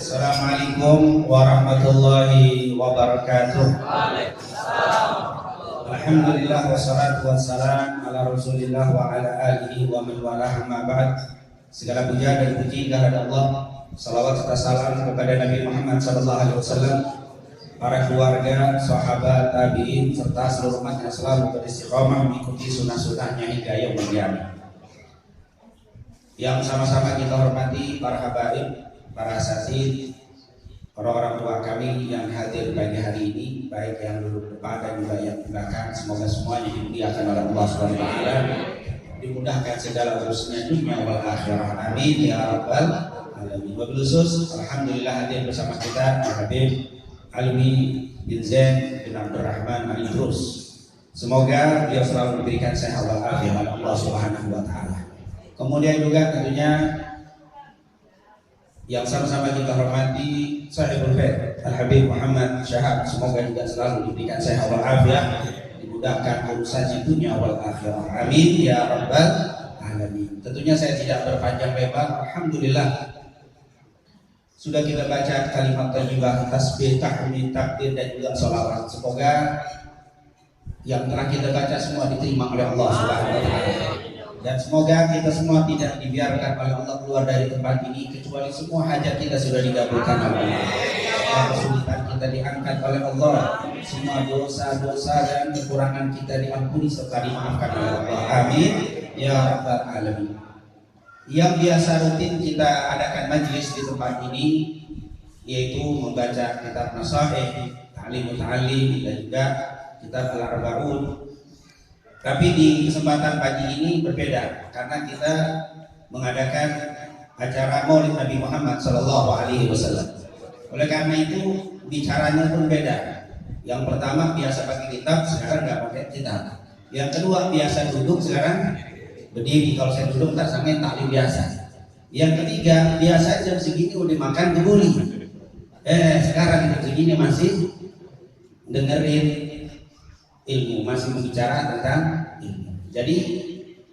Assalamualaikum warahmatullahi wabarakatuh. Alhamdulillah wassalatu wassalam ala Rasulillah wa ala alihi wa man walah, amma ba'd. Segala puja dan puji kehadirat Allah. Salawat serta salam kepada Nabi Muhammad sallallahu alaihi wasallam, para keluarga, sahabat, tabi'in serta seluruh umat yang selalu beristiqomah mengikuti sunnah-sunnahnya hingga yaumul qiyamah. Yang sama-sama kita hormati para habaib, para asatidz, orang-orang tua kami yang hadir pagi hari ini, baik yang duduk depan dan juga yang belakang. Semoga semuanya dimuliakan oleh Allah Subhanahu wa taala, dimudahkan segala urusannya dunia wal akhirah. Amin ya rabbal alamin. Wabil khusus alhamdulillah hadir bersama kita Habib Alwi bin Zain bin Abdurrahman Al-Idrus. Semoga beliau selalu diberikan sehat wal afiat oleh Allah Subhanahu wa taala. Kemudian juga tentunya yang sama-sama kita hormati Sahibul Faid Al-Habib Muhammad Syahab, semoga juga selalu diberikan sehat wal afiat, dimudahkan urusannya dunia wal akhirah. Amin ya rabbal alamin. Tentunya saya tidak berpanjang lebar. Alhamdulillah sudah kita baca kalimat thayyibah, tasbih, tahmid, takbir dan juga sholawat. Semoga yang telah kita baca semua diterima oleh Allah Subhanahu wa taala. Dan semoga kita semua tidak dibiarkan oleh Allah keluar dari tempat ini kecuali semua hajat kita sudah dikabulkan oleh Allah. Kesulitan kita diangkat oleh Allah, semua dosa-dosa dan kekurangan kita diampuni serta dimaafkan oleh Allah. Amin ya rabbal alamin. Yang biasa rutin kita adakan majlis di tempat ini yaitu membaca kitab Nasaih, Ta'limul Muta'allim dan juga kitab Al-Arba'un. Tapi di kesempatan pagi ini berbeda karena kita mengadakan acara Maulid Nabi Muhammad sallallahu alaihi wasallam. Oleh karena itu bicaranya pun beda. Yang pertama biasa pakai kitab, sekarang nggak pakai kitab. Yang kedua biasa duduk, sekarang berdiri. Kalau saya duduk tak sampai taklim biasa. Yang ketiga biasa jam segini udah makan kebuli. Sekarang jam segini masih dengerin ilmu, masih berbicara tentang ilmu. Jadi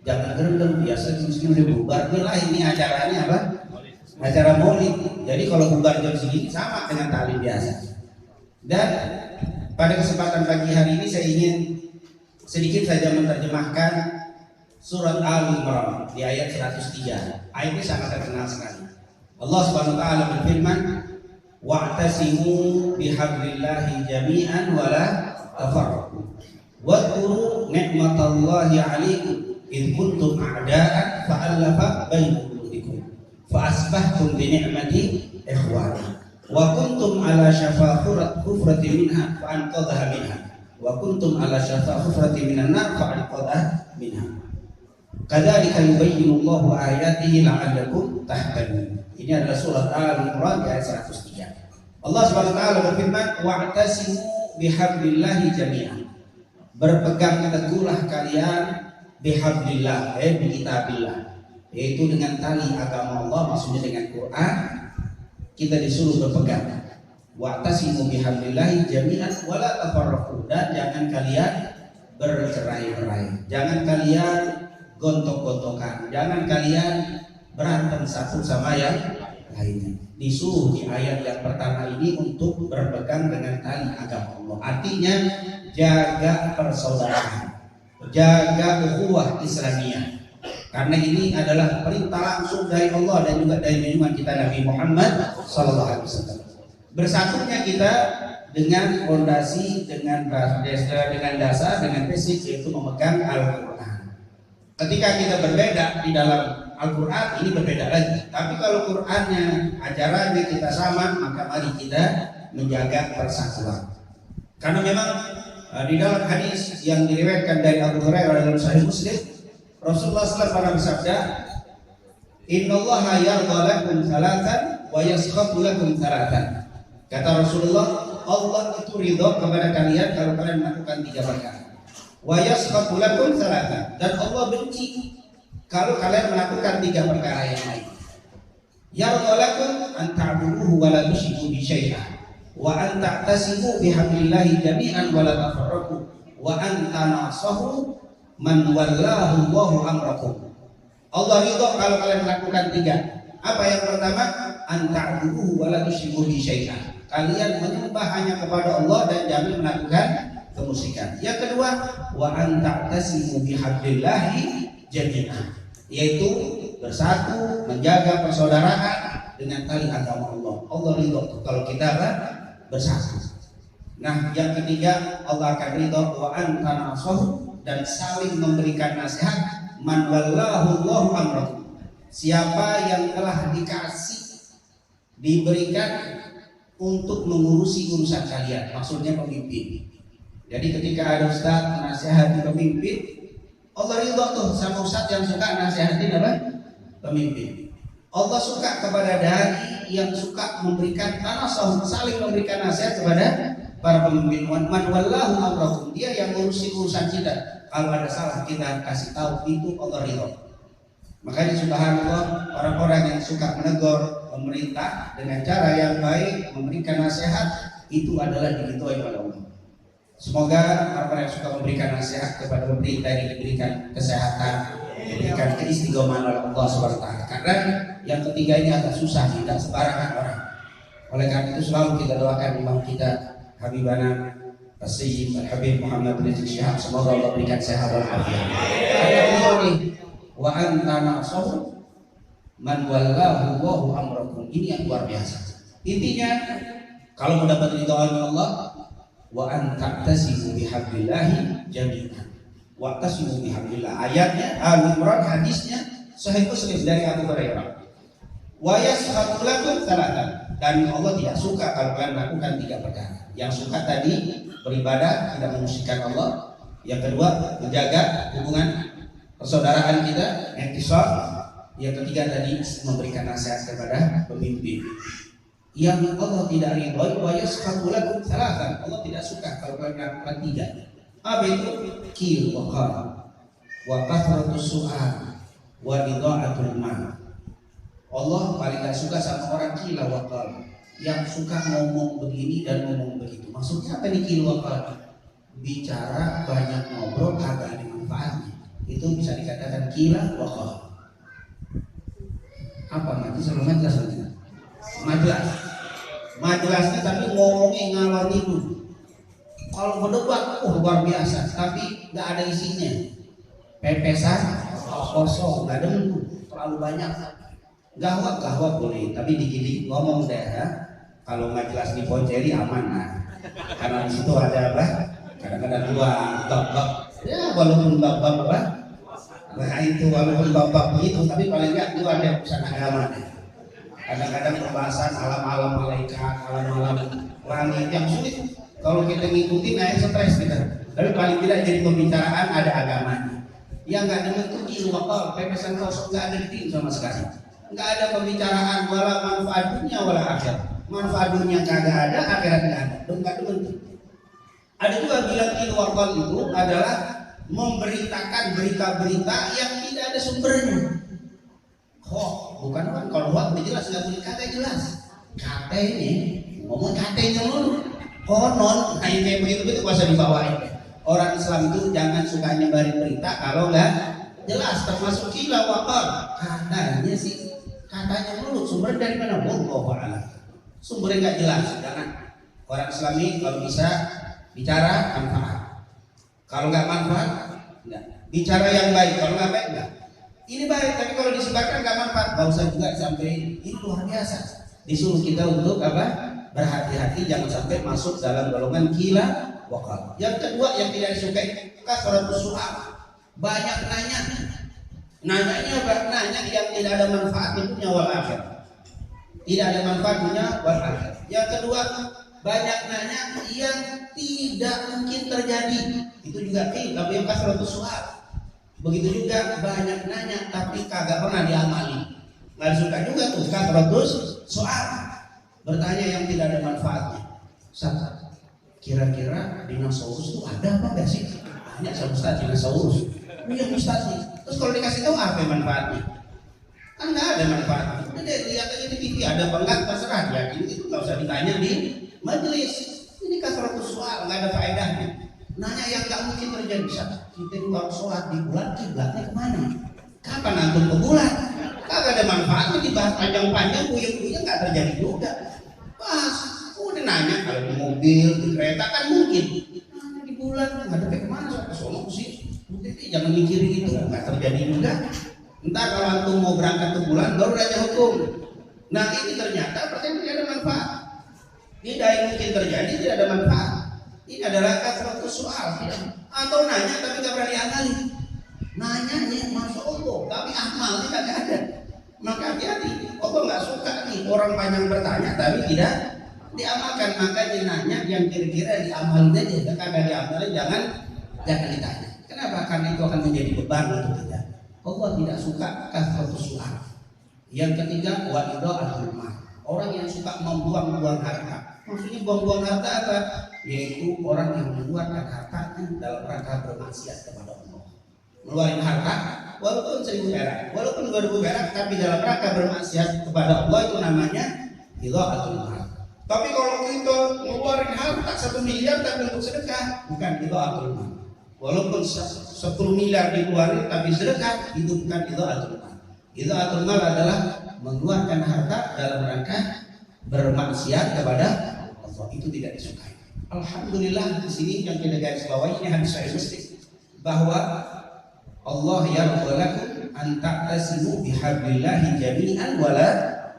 jangan gerendeng, biasa jam segini udah bubar. Lah ini acaranya apa? Acara maulid. Jadi kalau bubar jam segini sama dengan taklim biasa. Dan pada kesempatan pagi hari ini saya ingin sedikit saja menerjemahkan surat Al-Imran di ayat 103. Ayat ini sangat terkenal sekali. Allah Subhanahu wa taala berfirman, "Wa'tasimu bihablillahi jami'an wa la tafarraqu. Wadhkuru ni'matallahi 'alaikum id kuntum a'da'an fa'alafa baina qulubikum fa asbahtum bi ni'mati ikhwana wa kuntum 'ala shafa hufratin minha fa anqadhaha minha wa kuntum 'ala shafa hufratin minan nar fa anqadhaha minha. Kadzalika yubayyinullahu ayatihi la'allakum tahtadun." Ini adalah surat Al-Imran ayat 103. Allah Subhanahu wa taala berfirman, "Wa'tasimu bihablillahi jami'an." Berpegang teguhlah kalian bihablillah, bikitabillah, yaitu dengan tali agama Allah, maksudnya dengan Quran. Kita disuruh berpegang. Wa'tasimu bihablillahi jami'an wa la tafarraqu, dan jangan kalian bercerai-berai, jangan kalian gontok-gontokan, jangan kalian berantem satu sama yang lainnya. Disuruh di ayat yang pertama ini untuk berpegang dengan tali agama Allah. Artinya jaga persaudaraan, jaga ukhuwah Islamiyah. Karena ini adalah perintah langsung dari Allah dan juga dari junjungan kita Nabi Muhammad sallallahu alaihi wasallam. Bersatunya kita dengan fondasi, dengan dasar, dengan basic, yaitu memegang Al-Qur'an. Ketika kita berbeda di dalam Al-Quran, ini berbeda lagi. Tapi kalau Qurannya, ajarannya kita sama, maka mari kita menjaga persatuan. Karena memang di dalam hadis yang diriwayatkan dari Abu Hurairah dalam Sahih Muslim, Rasulullah SAW bersabda, "Innallaha yardha lakum thalathan wa yaskhatu lakum thalathan." Kata Rasulullah, Allah itu ridha kepada kalian kalau kalian melakukan 3 perkara. Wa yaskhatu lakum thalathan, dan Allah benci kalau kalian melakukan 3 perkara yang lain. Yardha lakum an ta'buduhu wa la tusyriku bi syai'an wa an ta'tasimu bihablillahi jami'an wa la tafarraqu wa an tanasahu man wallahu Allahu amrakum. Allah ridha kalau kalian melakukan 3. Apa yang pertama? Anta'buduhu wa la tusyriku bihi syai'an. Kalian menyembah hanya kepada Allah dan jangan melakukan kemusyrikan. Yang kedua, wa anta'tasimu bihablillahi jami'an, yaitu bersatu menjaga persaudaraan dengan tali agama Allah. Allah ridho kalau kita bersatu. Nah, yang ketiga, Allah akan ridho wa antanasahu, dan saling memberikan nasihat. Man wallahu Allahu amrahu, siapa yang telah diberikan untuk mengurusi urusan kalian, maksudnya pemimpin. Jadi ketika ada ustaz nasihati pemimpin, Allah ridho tuh sama ustaz yang suka nasihatin apa? Pemimpin. Allah suka kepada dai yang suka memberikan tanasah, saling memberikan nasihat kepada para pemimpin. Man wallahu amrahu, dia yang mengurusi urusan kita. Kalau ada salah kita kasih tahu, itu Allah ridho. Makanya subhanallah, orang-orang yang suka menegur pemerintah dengan cara yang baik, memberikan nasihat, itu adalah diridhoi oleh Allah. Semoga orang-orang yang suka memberikan nasihat kepada pemerintah ini diberikan kesehatan, diberikan keistiqomahan oleh Allah SWT. Karena yang ketiga ini agak susah, tidak sembarangan orang. Oleh karena itu selalu kita doakan imam kita Habibana As-Sayyid Al-Habib Muhammad bin Syihab, semoga Allah berikan sehat dan afiat. Wa anta nasahu man wallahu Allahu amrakum, ini yang luar biasa. Intinya kalau mendapat ridha Allah, wa anta'tasimu bihablillahi jami'an, wa tasimu bihablillah. Ayatnya Al-Imran, hadisnya Sahih Muslim dari Abu Hurairah. Wa yaskhatu lakum salatan, dan Allah tidak suka kalau kalian melakukan tiga perkara. Yang suka tadi beribadah, tidak memusyrikan Allah. Yang kedua, menjaga hubungan persaudaraan kita, intisab. Yang ketiga tadi, memberikan nasihat kepada pemimpin. Yang Allah tidak ridhoi, wa yaskhatu lakum salatan, Allah tidak suka kalau kalian melakukan tiga. Apa itu? Qil wa qal wa kathratus su'al wa idha'atul mal. Allah paling gak suka sama orang qila wa qal, yang suka ngomong begini dan ngomong begitu. Maksudnya apa nih qil wa qal? Bicara banyak, ngobrol kagak ada manfaatnya. Itu bisa dikatakan qila wa qal. Apa majlis sama majlis lagi? Majelasnya tapi ngomongnya ngalor itu. Kalau berdebat, luar biasa, tapi nggak ada isinya. Pepesan, kosong, nggak ada itu, terlalu banyak. Gawat boleh, tapi dikit ngomong deh. Ya. Kalau majelas di Ponceri aman lah, karena di situ ada apa? Kadang-kadang dua bab-bab. Ya walaupun bab-bab apa? Nah itu walaupun bab-bab begitu, tapi paling nggak dua ada urusan agama. Kadang-kadang pembahasan alam-alam malaikat, alam-alam langit yang sulit. Kalau kita ngikutin, stres kita. Tapi paling tidak jadi pembicaraan ada agamanya. Yang nggak demen tuh ilmu pepesan kosong, nggak ada di sama sekali. Nggak ada pembicaraan wala manfaat dunia wala akhirat. Manfaat dunia kagak ada, akhirat nggak ada. Nggak demen tuh. Ada juga bilang ilmu itu adalah memberitakan berita-berita yang tidak ada sumbernya. Bukan kan, kalau udah jelas, nggak boleh kata jelas. Kata ini ngomong katanya dulu. Konon, nah kayak begitu kuasa dibawain. Orang Islam itu jangan suka nyebarin berita kalau nggak jelas, termasuk kila wakal. Katanya sih, katanya dulu sumber dari mana? Wallahu a'lam. Sumbernya nggak jelas, jangan. Orang Islam ini kalau bisa bicara manfaat. Kalau nggak manfaat, nggak. Bicara yang baik, kalau nggak baik nggak. Ini baik, tapi kalau disebarkan nggak manfaat, nggak usah juga disampaikan. Ini luar biasa. Disuruh kita untuk apa? Berhati-hati, jangan sampai masuk dalam golongan kila wakal. Yang kedua yang tidak disukai, kasratus su'al, banyak nanya. Nanyanya nanya yang tidak ada manfaat dunia wal akhirat. Tidak ada manfaat dunia wal akhirat. Yang kedua, banyak nanya yang tidak mungkin terjadi. Itu juga tapi yang kasratus su'al. Begitu juga banyak nanya tapi kagak pernah diamali. Nggak suka juga tuh kasratus soal, bertanya yang tidak ada manfaatnya. Kira-kira dinosaurus itu ada apa enggak sih? Tanya sama Ustaz dinosaurus. Iya Ustaz nih. Terus kalau dikasih tahu apa manfaatnya? Kan nggak ada manfaatnya. Udah deh, lihat aja di TV ada apa enggak, terserah ya. Itu nggak usah ditanya di majelis. Ini kasratus soal, nggak ada faedahnya. Nanya yang nggak mungkin terjadi. Kita di waktu sholat di bulan kiblatnya kemana? Kapan antum ke bulan? Kagak ada manfaatnya dibahas panjang-panjang, buyung-buyung nggak terjadi juga. Bahas, udah nanya kalau di mobil, di kereta kan mungkin. Nanya di bulan, nggak ada kemana, ke sono sih. Udah jangan mikirin itu, nggak terjadi juga. Entah kalau antum mau berangkat ke bulan, baru nanya hukum. Nah ini ternyata pertanyaan tidak ada manfaat. Tidak yang mungkin terjadi tidak ada manfaat. Ini adalah suatu soal, tidak. Atau nanya tapi nggak berani amalin. Nanyanya masya Allah, tapi amalnya nggak ada. Maka hati-hati. Allah nggak suka nih orang panjang bertanya tapi tidak diamalkan. Makanya nanya yang kira-kira diamalin aja. Kalau diamalin jangan ditanya. Kenapa? Karena itu akan menjadi beban untuk kita. Allah tidak suka kasratu soal. Yang ketiga, wa'idha'atul mal. Orang yang suka membuang-buang harta. Maksudnya buang-buang harta apa? Yaitu orang yang mengeluarkan hartanya dalam rangka bermaksiat kepada Allah. Mengeluarkan harta walaupun 1000 perak, walaupun 2000 perak, tapi dalam rangka bermaksiat kepada Allah itu namanya idha'atul mal. Tapi kalau kita mengeluarkan harta 1 miliar tapi untuk sedekah, bukan idha'atul mal. Walaupun 10 miliar dikeluarin tapi sedekah, itu bukan idha'atul mal. Idha'atul mal adalah mengeluarkan harta dalam rangka bermaksiat kepada Allah, itu tidak disukai. Alhamdulillah di sini yang kita garis bawahi ini hadis sahih Muslim bahwa Allah yarḍalakum an ta'tasimu bihablillahi jami'an wala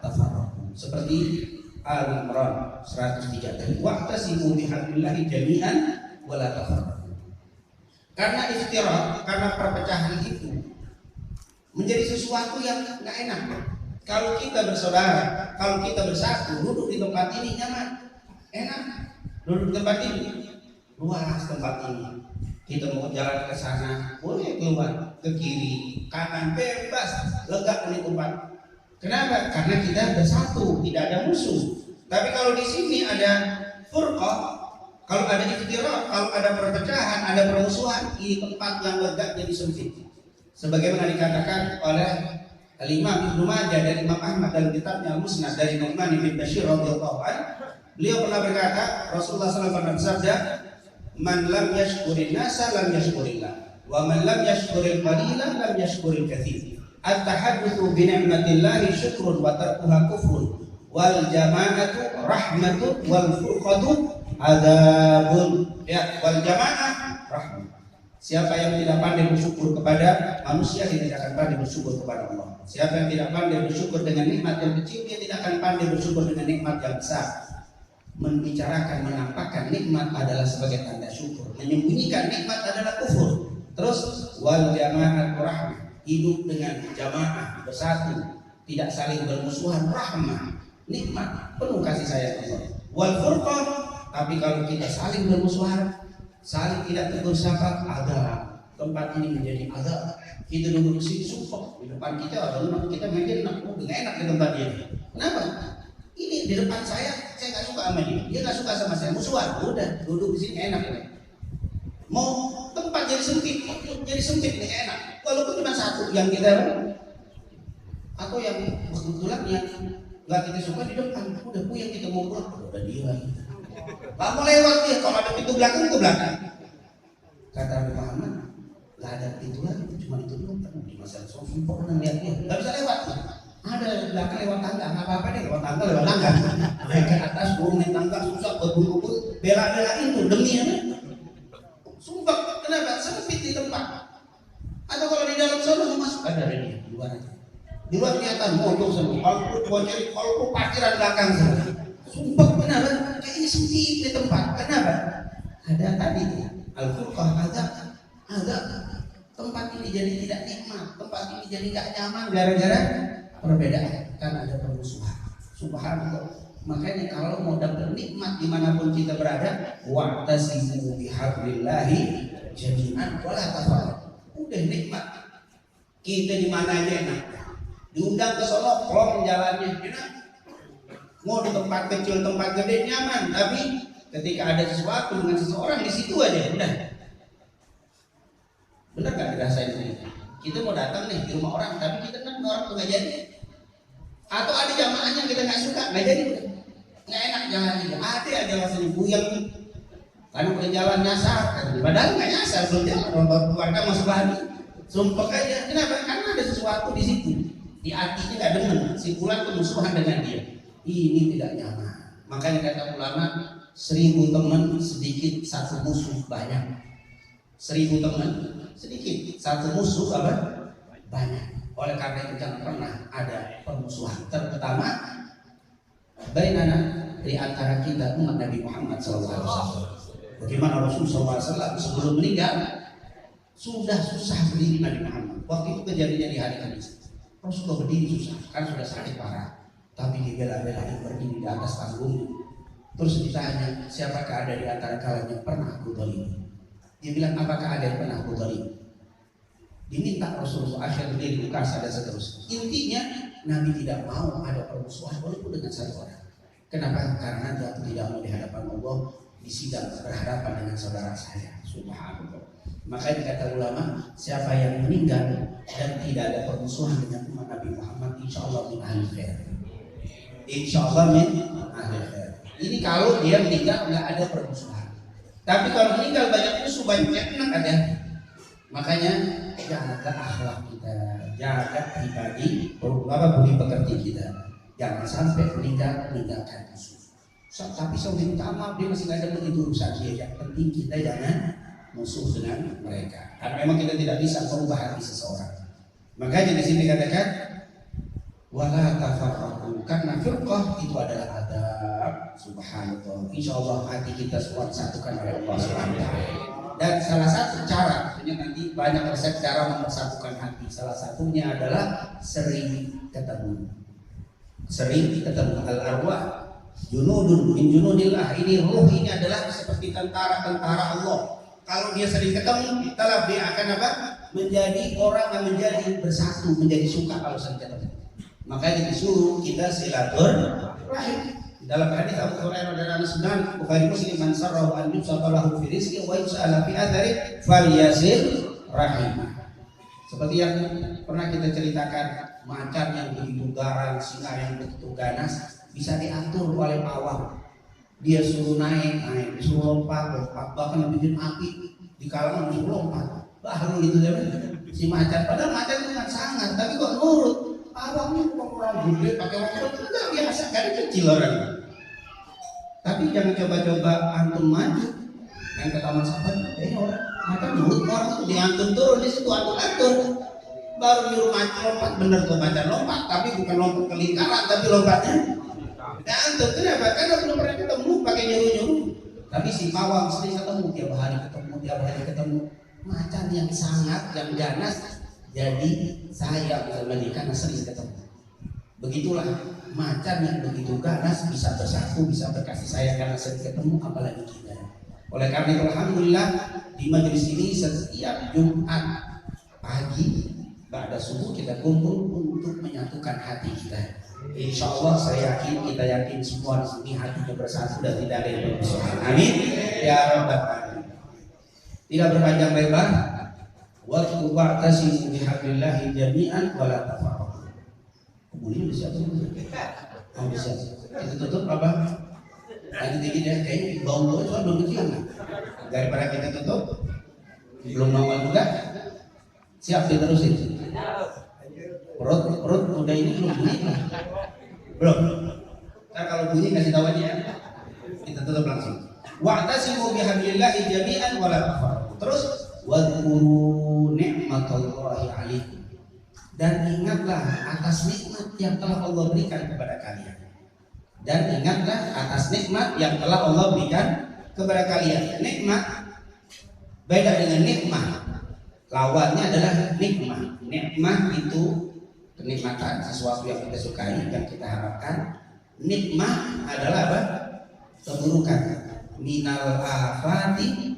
tafarraqu. Seperti Al-Imran 103 wa'tasimu bihablillahi jami'an wala tafarraqu. Karena iftirak, karena perpecahan itu menjadi sesuatu yang nggak enak. Kalau kita bersaudara, kalau kita bersatu, duduk di tempat ini nyaman, enak. Duduk di tempat ini, luas tempat ini. Kita mau jalan ke sana, boleh keluar ke kiri, kanan, bebas, lega di tempat. Kenapa? Karena kita bersatu, tidak ada musuh. Tapi kalau di sini ada furqah, kalau ada iftirak, kalau ada perpecahan, ada permusuhan, ini tempat yang lega jadi sempit. Sebagaimana dikatakan oleh Al-Imam Ibnu Majah dan Imam Ahmad dalam kitabnya Al-Musnad dari Nu'man bin Bashir radhiyallahu anhu, beliau pernah berkata, Rasulullah SAW pernah bersabda, "Man lam yashkurin nasa lam yashkurillah, wa man lam yashkuril qalila lam yashkuril katsir. At-tahaddatsu bi ni'matillahi syukrun wa tarkuha kufrun, wal jama'atu rahmatun wal furqatu adzabun." Ya, wal jama'ah rahmat. Siapa yang tidak pandai bersyukur kepada manusia, dia tidak akan pandai bersyukur kepada Allah. Siapa yang tidak pandai bersyukur dengan nikmat yang kecil, dia tidak akan pandai bersyukur dengan nikmat yang besar. Membicarakan, menampakkan nikmat adalah sebagai tanda syukur. Menyembunyikan nikmat adalah kufur. Terus wal jama'ah rahmah, hidup dengan jamaah bersatu, tidak saling bermusuhan, rahmah, nikmat, penuh kasih sayang Allah. Wal furqah, tapi kalau kita saling bermusuhan, saling tidak tegur sapa, ada tempat ini menjadi azab. Kita duduk di sini sumpah di depan kita, atau kita main enak, nggak enak di tempat dia. Kenapa? Ini di depan saya nggak suka sama dia nggak suka sama saya, musuhan. Udah duduk di sini enak. Mau tempat jadi sempit nih enak. Walaupun cuma satu yang kita, atau yang kebetulan yang nggak kita suka di depan, udah yang kita mau pulang, udah dia lagi. Kamu lewat dia, kalau ada pintu belakang ke belakang. Kata Nabi Muhammad, nggak ada pintu lagi, cuma itu doang. Di masa sumpah pernah lihat dia, nggak bisa lewat. Ada belakang lewat tangga, nggak apa-apa deh, lewat tangga. Naik ke atas, turun naik tangga, susah, berburu-buru, bela-belain tuh demi apa? Sumpah, kenapa? Sempit di tempat. Atau kalau di dalam sana masuk, ada dia di luar aja. Di luar kelihatan motor semua, kalau parkiran belakang sana. Sumpah, kenapa? Kayak ini sempit di tempat. Kenapa? Ada tadi al-furqah, ada tempat ini jadi tidak nikmat, tempat ini jadi gak nyaman gara-gara perbedaan, karena ada permusuhan. Subhanallah. Makanya kalau mau dapat nikmat dimanapun kita berada, wa'tasimu bihablillahi jami'an wala tafarraqu. Udah nikmat. Kita di mana aja enak. Diundang ke Solo, plong jalannya enak. Mau di tempat kecil, tempat gede nyaman, tapi ketika ada sesuatu dengan seseorang di situ aja udah. Benar gak dirasain ini? Kita mau datang nih di rumah orang, tapi kita kan orang tuh gak jadi. Atau ada jamaahnya kita nggak suka, nggak jadi udah. Nggak enak jalannya. Ada aja rasanya buyang. Karena udah jalan nyasar, padahal nggak nyasar, belum jalan. Orang keluarga masuk lagi. Sumpah aja. Kenapa? Karena ada sesuatu di situ di hatinya nggak demen, simpulan kemusuhan dengan dia. Ini tidak nyaman. Makanya kata ulama, 1000 teman sedikit, 1 musuh banyak. 1000 teman sedikit, 1 musuh apa? Banyak. Oleh karena itu jangan pernah ada permusuhan. Terutama bainana, di antara kita umat Nabi Muhammad SAW. Bagaimana Rasulullah SAW sebelum meninggal sudah susah berdiri Nabi Muhammad. Waktu itu kejadiannya di hari Kamis. Rasulullah berdiri susah, kan sudah sakit parah. Tapi dibela-belain berdiri di atas panggung. Terus ditanya, siapakah ada di antara kalian yang pernah aku zalim? Dia bilang, apakah ada yang pernah aku zalim? Diminta Rasulullah akhirnya dia dibuka dan seterusnya. Intinya Nabi tidak mau ada permusuhan walaupun dengan satu orang. Kenapa? Karena dia tidak mau di hadapan Allah di sidang berhadapan dengan saudara saya. Subhanallah. Makanya kata ulama, siapa yang meninggal dan tidak ada permusuhan dengan umat Nabi Muhammad, insya Allah min ahli khair. Insya Allah min ahli khair. Ini kalau dia meninggal nggak ada permusuhan. Tapi kalau meninggal banyak musuh, banyak yang enak ada. Makanya jaga akhlak kita, jaga pribadi, budi pekerti kita. Jangan sampai meninggalkan musuh. Tapi saya minta maaf, dia masih nggak ada begitu urusan dia. Yang penting kita jangan musuh dengan mereka. Karena memang kita tidak bisa merubah hati seseorang. Makanya di sini dikatakan wala tafarraqu, karena firqah itu adalah adab. Subhanallah. Insyaallah hati kita semua disatukan oleh Allah Subhanahu wa taala. Dan salah satu cara, tentunya nanti banyak resep cara mempersatukan hati. Salah satunya adalah sering ketemu. Sering ketemu. Al-arwah junudun min junudillah. Ini ruh ini adalah seperti tentara-tentara Allah. Kalau dia sering ketemu, kita lebih akan apa? Menjadi orang yang menjadi bersatu, menjadi suka kalau sering ketemu. Makanya disuruh kita silaturahim. Dalam hadis Abu Hurairah dan Anas bin Malik, Bukhari Muslim, man sarrahu an yusalla lahu fi rizqi wa yus'ala fi athari falyasil rahimah. Seperti yang pernah kita ceritakan, macan yang begitu garang, singa yang begitu ganas bisa diatur oleh pawang. Dia suruh naik, disuruh lompat, bahkan bikin api di kalangan disuruh lompat. Baru gitu ya, si macan. Padahal macan itu kan sangat, tapi kok nurut. Pawangnya kurang gede, pakai waktu itu nggak biasa, kan kecil orang. Tapi jangan coba-coba antum maju yang ke taman safari, orang macan nurut, orang itu diantun turun di situ atur-atur. Baru nyuruh macan lompat, bener tuh macan lompat, tapi bukan lompat ke lingkaran, tapi lompatnya diantun. Kenapa? Karena belum pernah ketemu pakai nyuruh-nyuruh. Tapi si pawang sering ketemu, tiap hari ketemu. Macan yang sangat, yang ganas. Jadi saya misalnya karena sering ketemu. Begitulah macan yang begitu ganas bisa bersatu, bisa berkasih sayang karena sering ketemu, apalagi kita. Oleh karena itu alhamdulillah di majelis ini setiap Jumat pagi ba'da subuh kita kumpul untuk menyatukan hati kita. Insya Allah saya kita yakin semua di sini hatinya bersatu dan tidak ada yang bermusuhan. Amin ya rabbal alamin. Tidak berpanjang lebar. Waktu wa'tasimu bihablillahi jami'an wa la tafarraqu. Kemudian bisa bisa. Kita tutup apa? Nanti dikit ya, kayaknya bau-bau itu belum kecium kan? Daripada kita tutup belum nongol juga. Siap diterusin. Perut udah ini belum bunyi lah. Belum. Ntar kalau bunyi kasih tahu aja ya. Kita tutup langsung. Wa'tasimu bihablillahi jami'an wa la tafarraqu. Terus wadhkuru ni'matallahi 'alaikum, dan ingatlah atas nikmat yang telah Allah berikan kepada kalian. Dan ingatlah atas nikmat yang telah Allah berikan kepada kalian. Nikmat beda dengan nikmah. Lawannya adalah nikmah. Nikmah itu kenikmatan, sesuatu yang kita sukai, yang kita harapkan. Nikmah adalah apa? Keburukan. Minal afati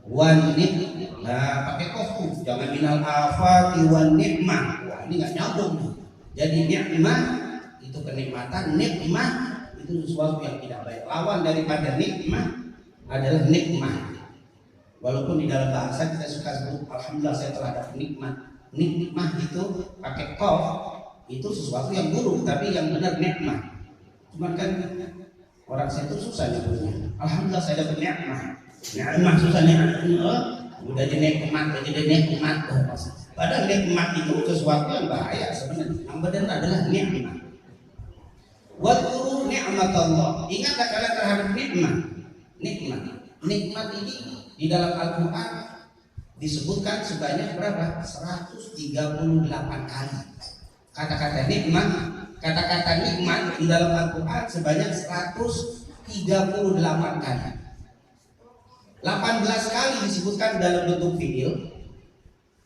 wan nikmah. Nah, pakai kofu, jangan minal afati wan nikmah. Wah, ini nggak nyambung nih. Jadi nikmah itu kenikmatan, nikmah itu sesuatu yang tidak baik. Lawan daripada nikmah adalah nikmah. Walaupun di dalam bahasa kita suka sebut alhamdulillah saya telah dapat nikmat. Nikmah itu pakai kof itu sesuatu yang buruk, tapi yang benar nikmah. Cuman kan orang saya itu susah nyebutnya. Alhamdulillah saya dapat nikmah. Nikmah susah nikmah. Udah jadi nikmat. Padahal nikmat itu sesuatu yang bahaya sebenarnya. Yang benar adalah nikmat. Wadkuru ni'matallah. Ingatlah kalian terhadap nikmat. Nikmat ini di dalam Al-Quran disebutkan sebanyak berapa? 138 kali. Kata-kata nikmat di dalam Al-Quran sebanyak 138 kali. 18 kali disebutkan dalam bentuk fi'il,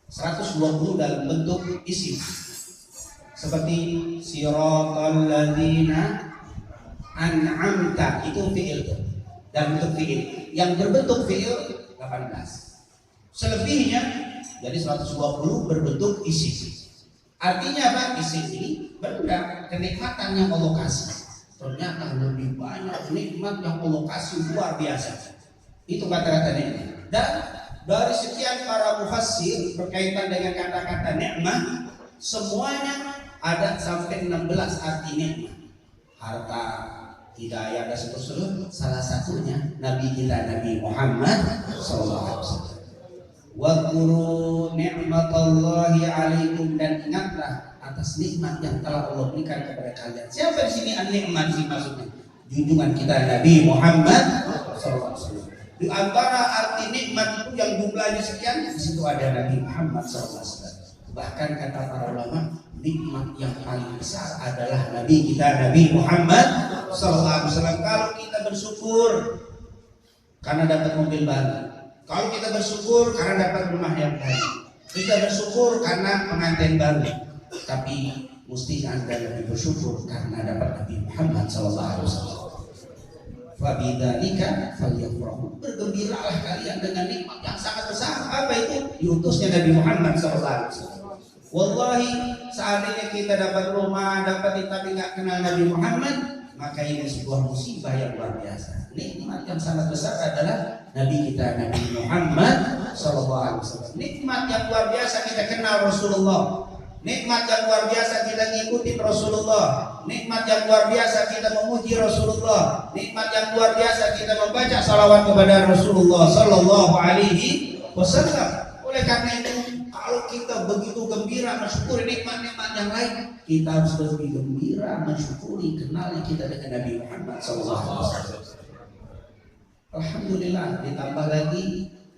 120 dalam bentuk isim. Seperti siratal ladzina an'amta, itu fi'il dan bentuk fi'il. Yang berbentuk fi'il 18. Selebihnya jadi 120 berbentuk isim. Artinya apa? Isim ini benda kenikmatan yang Allah kasih. Ternyata lebih banyak nikmat yang Allah kasih, luar biasa. Itu kata-kata nikmat. Dan dari sekian para mufassir berkaitan dengan kata-kata nikmat, semuanya ada sampai 16 arti nikmat. Harta, hidayah, dan seterusnya. Salah satunya Nabi kita, Nabi Muhammad SAW. Wadkuru ni'matallahi alaikum, dan ingatlah atas nikmat yang telah Allah berikan kepada kalian. Siapa di sini an-nikmat sih maksudnya? Junjungan kita Nabi Muhammad SAW. Di antara arti nikmat itu yang jumlahnya sekian, di situ ada Nabi Muhammad SAW. Bahkan kata para ulama, nikmat yang paling besar adalah Nabi kita, Nabi Muhammad SAW. Kalau kita bersyukur karena dapat mobil baru, kalau kita bersyukur karena dapat rumah yang baru, kita bersyukur karena pengantin baru, tapi mesti Anda lebih bersyukur karena dapat Nabi Muhammad SAW. Fabidzalika falyafrahu, bergembiralah kalian dengan nikmat yang sangat besar. Apa itu? Diutusnya Nabi Muhammad SAW. Wallahi, seandainya kita dapat rumah, dapat tapi nggak kenal Nabi Muhammad, maka ini sebuah musibah yang luar biasa. Nikmat yang sangat besar adalah Nabi kita, Nabi Muhammad SAW. Nikmat yang luar biasa kita kenal Rasulullah. Nikmat yang luar biasa kita ngikutin Rasulullah. Nikmat yang luar biasa kita memuji Rasulullah. Nikmat yang luar biasa kita membaca salawat kepada Rasulullah Sallallahu Alaihi Wasallam. Oleh karena itu, kalau kita begitu gembira mensyukuri nikmat-nikmat yang lain, kita harus lebih gembira mensyukuri kenalnya kita dengan Nabi Muhammad Sallallahu Alaihi Wasallam. Alhamdulillah, ditambah lagi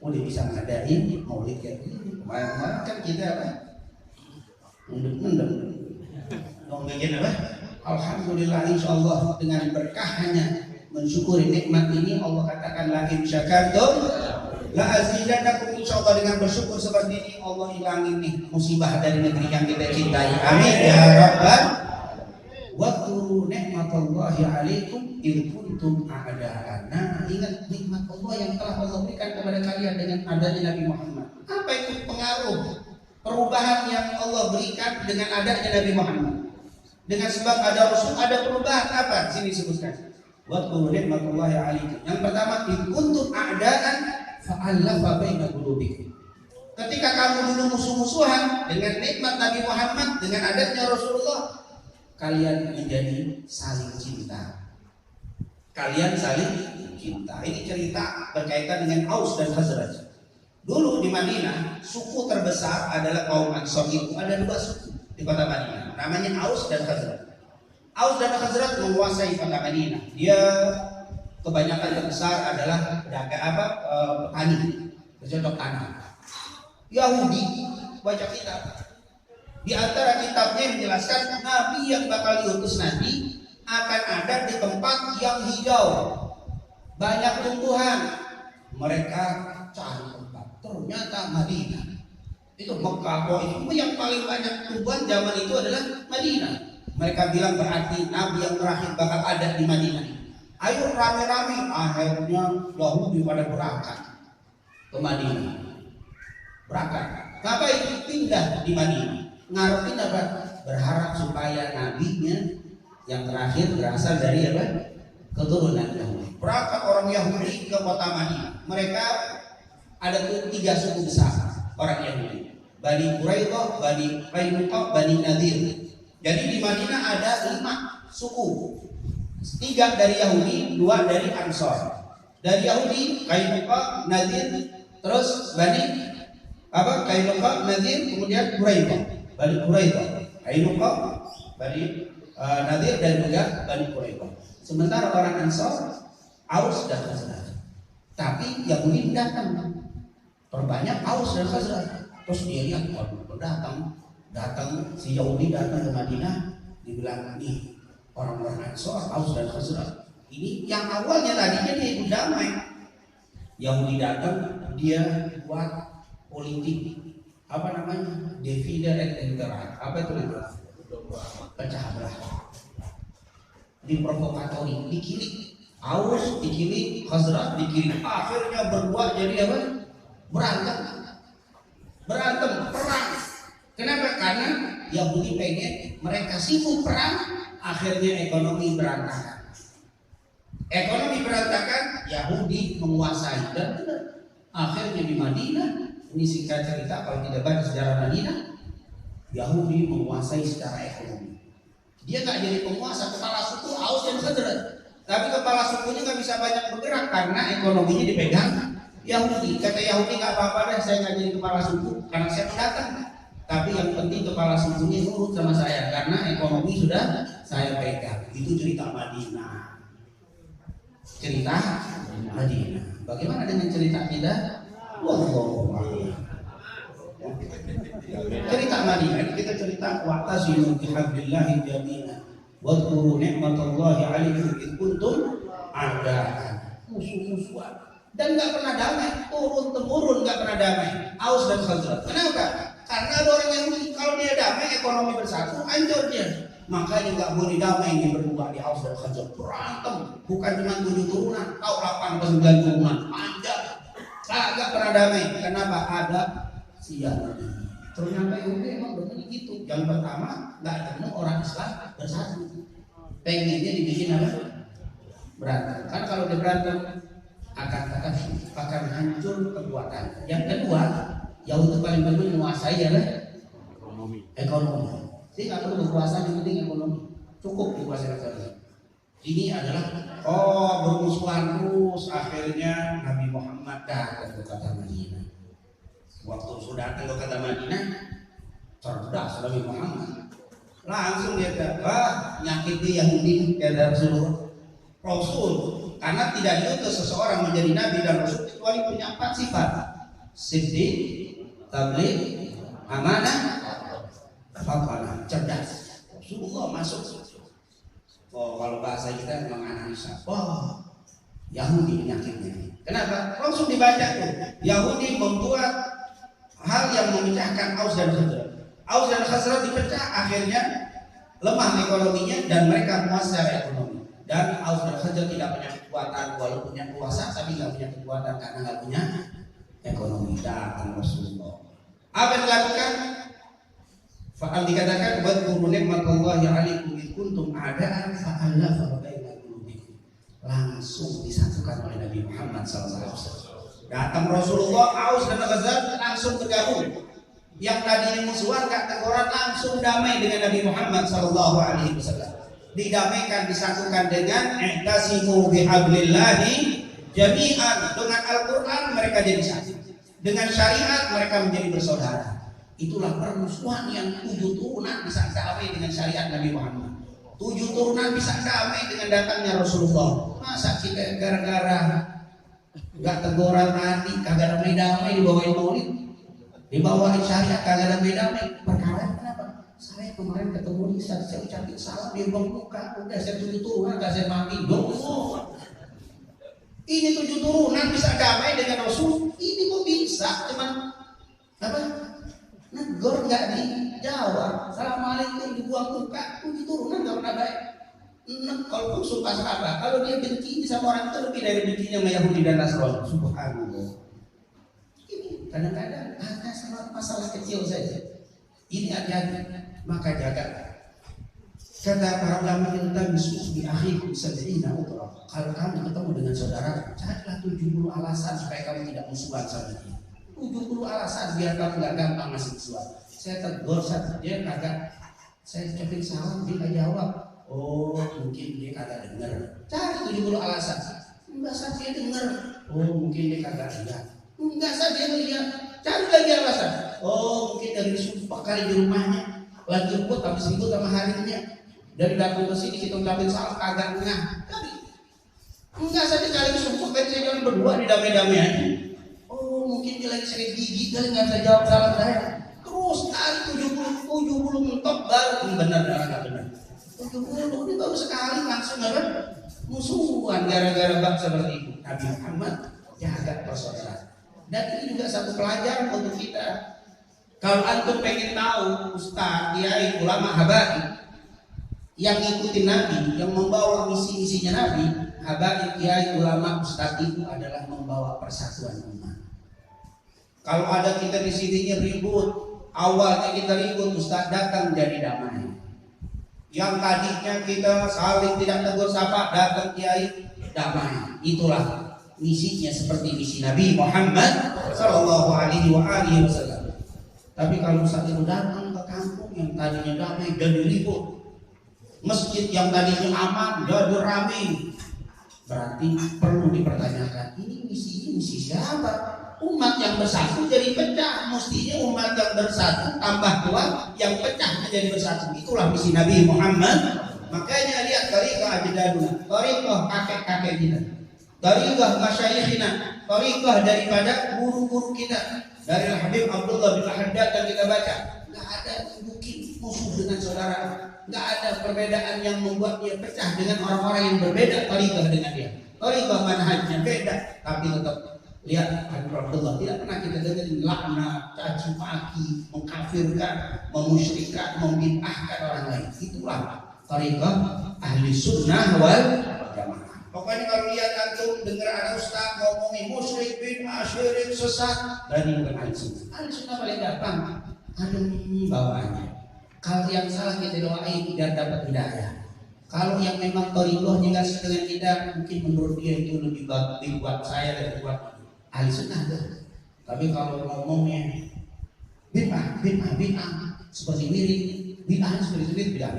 udah bisa ngadain maulid kayak gini. Kemarin kan kita apa? Mendem. Ngomongin apa? Alhamdulillah, insyaallah dengan berkahnya mensyukuri nikmat ini, Allah katakan la in syakartum la azidannakum. Insyaallah dengan bersyukur seperti ini Allah hilangin nih musibah dari negeri yang kita cintai. Amin ya rabbal. Wadkuru ni'matallahi alaikum id kuntum a'da'an. Nah, ingat nikmat Allah yang telah Allah berikan kepada kalian dengan adanya Nabi Muhammad. Apa itu pengaruh perubahan yang Allah berikan dengan adanya Nabi Muhammad? Dengan sebab ada Rasul ada perubahan apa? Di sini sebutkan. Wadkuru ni'matallahi alaikum. Yang pertama, id kuntum a'da'an fa'alafa baina qulubikum. Ketika kamu dulu musuh-musuhan, dengan nikmat Nabi Muhammad, dengan adanya Rasulullah, kalian menjadi saling cinta. Kalian saling cinta. Ini cerita berkaitan dengan Aus dan Khazraj. Dulu di Madinah, suku terbesar adalah kaum Ansor. Itu ada dua suku di kota Madinah, namanya Aus dan Khazraj. Aus dan Khazraj menguasai kota Madinah. Dia kebanyakan terbesar adalah petani, bercocok tanam. Yahudi baca kitab. Di antara kitabnya menjelaskan Nabi yang bakal diutus nanti akan ada di tempat yang hijau, banyak tumbuhan. Mereka cari tempat, ternyata Madinah. Itu Mekah, itu yang paling banyak tumbuhan zaman itu adalah Madinah. Mereka bilang berarti Nabi yang terakhir bakal ada di Madinah. Ayo rame-rame. Akhirnya Yahudi pada berangkat ke Madinah. Berangkat. Kenapa itu pindah di Madinah? Ngarepin apa? Berharap supaya nabinya yang terakhir berasal dari apa? Keturunan Yahudi. Berangkat orang Yahudi ke kota Madinah. Mereka ada tiga suku besar orang Yahudi. Bani Quraidah, Bani Qainuqa, Bani Nadir. Jadi di Madinah ada 5 suku. 3 dari Yahudi, 2 dari Ansor. Dari Yahudi, Qainuqa, Nadir, terus Bani Qainuqa, Nadir, kemudian Quraidah. Bani Quraidah, Qainuqa, Bani Nadir dan juga Bani Quraidah. Sementara orang Ansor Aus dan Khazraj. Tapi Yahudi datang, perbanyak Aus dan Khazraj. Terus dia lihat datang si Yahudi datang ke Madinah, dibilang nih orang-orang Ansor Aus dan Khazraj. Ini yang awalnya tadinya dia ikut damai. Yahudi datang, dia buat politik apa namanya? Divide et impera. Apa itu? Pecah belah. Diprovokatori, dikilik. Aus dikilik, Khazraj dikilik. Akhirnya berdua jadi apa? Berantem, perang. Kenapa? Karena Yahudi pengen mereka sibuk perang, akhirnya ekonomi berantakan. Ekonomi berantakan, Yahudi menguasai dan akhirnya di Madinah, ini singkat cerita kalau tidak baca sejarah Madinah, Yahudi menguasai secara ekonomi. Dia nggak jadi penguasa, kepala suku Aus dan Khazraj, tapi kepala sukunya nggak bisa banyak bergerak karena ekonominya dipegang Yahudi. Kata Yahudi nggak apa-apa deh, saya nggak jadi kepala suku karena saya pendatang. Tapi yang penting kepala sukunya nurut sama saya karena ekonomi sudah saya pegang. Itu cerita Madinah. Cerita Madinah. Bagaimana dengan cerita kita? Wallahu a'lam. Cerita Madinah kita cerita wa'tasimu bihablillahi jami'an wadhkuru ni'matallahi 'alaikum id kuntum a'da'an. Musuh-musuhan dan nggak pernah damai, turun temurun nggak pernah damai. Aus dan Khazraj. Kenapa? Karena ada orang yang kalau dia damai ekonomi bersatu hancur dia. Makanya nggak boleh damai ini berdua di Aus dan Khazraj, berantem. Bukan cuma 7 turunan, tahu 8 atau 9 turunan, panjang. Kagak pernah damai. Kenapa? Ada si Yahudi. Ternyata Yahudi emang benar gitu. Yang pertama nggak ketemu orang Islam bersatu. Pengennya dibikin apa? Berantem. Kan kalau dia berantem akan hancur kekuatan. Yang kedua, Yahudi paling penting menguasai adalah ekonomi. Jadi nggak perlu kekuasaan, yang penting ekonomi. Cukup dikuasai ekonomi. Ini adalah bermusuhan terus. Akhirnya Nabi Muhammad datang ke kota Madinah. Waktu sudah datang ke kota Madinah, cerdas Nabi Muhammad. Langsung dia kata, nyakiti Yahudi kepada Rasul. Karena tidak diutus seseorang menjadi Nabi dan Rasul kecuali punya 4 sifat: siddiq, tabligh, amanah, fathana, cerdas. Rasulullah masuk. Kalau bahasa kita menganalisa, Yahudi penyakitnya. Kenapa? Langsung dibaca tuh. Yahudi membuat hal yang memecahkan Aus dan Khazraj. Aus dan Khazraj dipecah, akhirnya lemah ekonominya dan mereka menguasai ekonomi. Dan Aus dan Khazraj tidak punya kekuatan, walaupun punya kuasa tapi nggak punya kekuatan karena nggak punya ekonomi. Datang Rasulullah. Apa yang dilakukan? Fa'al dikatakan wadhkuru ni'matallahi 'alaikum id kuntum a'da'an fa'alafa baina qulubikum. Langsung disatukan oleh Nabi Muhammad SAW. Datang Rasulullah, Aus dan Khazraj langsung bergabung. Yang tadinya musuhan gak teguran langsung damai dengan Nabi Muhammad SAW. Didamaikan, disatukan dengan i'tasimu bihablillahi jami'an. Dengan Al-Quran mereka jadi satu. Dengan syariat mereka menjadi bersaudara. Itulah permusuhan yang 7 turunan bisa damai dengan syariat Nabi Muhammad. 7 turunan bisa damai dengan datangnya Rasulullah. Masa kita gara-gara gak teguran mati, kagak damai-damai dibawain maulid, dibawain syariat kagak damai-damai. Perkara kenapa? Saya kemarin ketemu di saya ucapin salam di ruang muka, udah saya 7 turunan gak saya mati dong. Ini 7 turunan bisa damai dengan Rasul. Ini kok bisa? Cuman apa? Negor nggak dijawab. Assalamualaikum dibuang muka. 7 turunan nggak pernah baik. Kalau suka sahabat, kalau dia benci sama orang itu lebih dari bencinya sama Yahudi dan Nasrani. Subhanallah. Ini kadang-kadang hanya sama masalah kecil saja. Ini hati-hati. Maka jaga. Kata para ulama tentang musuh di akhir sab'ina udra. Kalau kamu ketemu dengan saudara, carilah 70 alasan supaya kamu tidak musuhan sama dia. 70 alasan biar kamu gak gampang ngasih sesuatu. Saya tegur dia kagak, saya ucapin salam dia gak jawab. Mungkin dia kagak dengar. Cari 70 alasan. Enggak saja dia dengar. Mungkin dia kagak lihat. Enggak saja dia lihat. Cari lagi alasan. Mungkin dari sumpah kali di rumahnya. lagi ribut habis ribut sama harinya. Dari datang ke sini kita ucapin salam agak ngah. Tapi enggak saja kali sumpah saya jalan berdua di damai-damai aja. Oh mungkin dia lagi sakit gigi kali nggak bisa jawab salam saya. Terus tadi 70 mentok baru benar nggak benar. 70 ini baru sekali langsung kan musuhan gara-gara bab seperti itu. Nabi Muhammad jaga persaudaraan. Dan ini juga satu pelajaran untuk kita. Kalau antum pengen tahu ustaz, kiai, ulama, habaib yang ngikutin Nabi, yang membawa misi-misinya Nabi, habaib, kiai, ulama, ustaz itu adalah membawa persatuan umat. Kalau ada kita di sininya ribut, awalnya kita ribut, ustaz datang jadi damai. Yang tadinya kita saling tidak tegur sapa, datang kiai damai. Itulah misinya seperti misi Nabi Muhammad sallallahu alaihi wasallam. Tapi kalau saat itu datang ke kampung yang tadinya damai jadi ribut, masjid yang tadinya aman jadi ramai, berarti perlu dipertanyakan ini misi siapa? Umat yang bersatu jadi pecah. Mestinya umat yang bersatu tambah kuat, yang pecah menjadi bersatu. Itulah misi Nabi Muhammad. Makanya lihat tariqah ajdaduna, tariqah kakek-kakek kita, tariqah masyayikhina, tariqah daripada guru-guru kita. Dari Habib Abdullah bin Haddad yang kita baca, nggak ada mungkin musuh dengan saudara, nggak ada perbedaan yang membuat dia pecah dengan orang-orang yang berbeda tariqah dengan dia. Tariqah manhajnya beda, tapi tetap lihat Habib Abdullah tidak pernah kita dengar laknat, caci maki, mengkafirkan, memusyrikkan, membid'ahkan orang lain. Itulah tariqah ahli sunnah wal jamaah. Pokoknya kalau lihat antum dengar ada ustaz ngomongin musyrik, bid'ah, syirik, sesat, berarti bukan ahli sunnah. Ahli sunnah paling gampang, adem bawaannya. Kalau yang salah kita doain biar dapat hidayah. Kalau yang memang tariqahnya nggak dengan kita, mungkin menurut dia itu lebih bagus buat saya dan buat ahli sunnah. Tapi kalau ngomongnya bid'ah seperti wirid, bid'ah seperti wirid, bid'ah